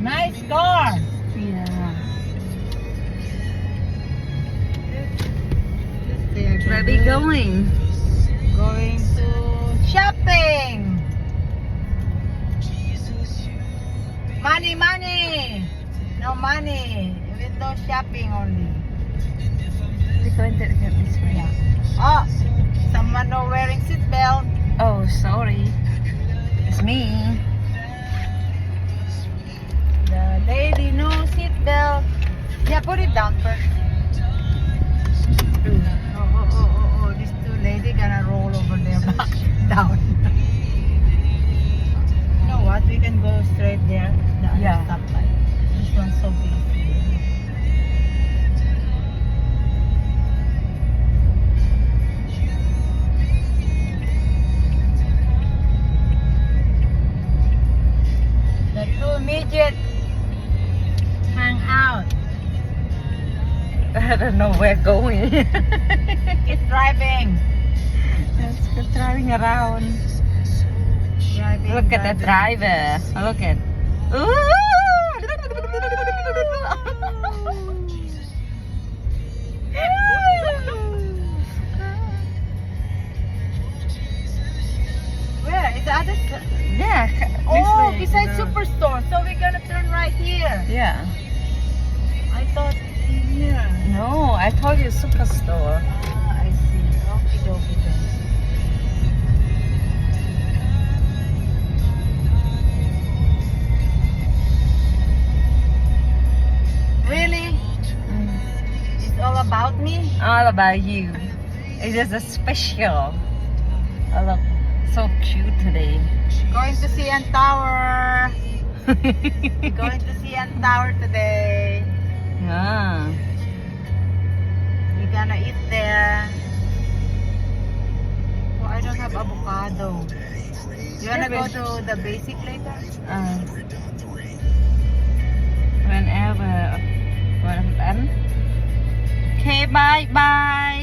Nice car. Yeah. They're Where are we going? going to shopping. Money, money. No money. Window shopping only. We're going to get this way. Oh, someone not wearing seatbelt. Oh, sorry. It's me. The lady no seatbelt. Yeah, put it down first. Oh, these two lady gonna roll over their back down. You know what? We can go straight there. The other Yeah. stoplight. This one's so big. The two midget hang out. I don't know where going. Keep driving. Let's go driving around. Driving. Look at the driving. driver. Look at. Ooh! Where is the other side? Yeah. Oh, this way. beside No. Superstore. So we're gonna turn right here. Yeah. I thought in here. No, I told you superstore. Ah, I see. Okay, dokie then. Really? It's all about me? All about you. It is a special. Oh, look, so cute today. Going to CN Tower. Going to CN Tower today. Yeah. We're gonna eat there. Oh, I don't have avocado. You wanna go to the basic later? Whenever. Okay, bye bye.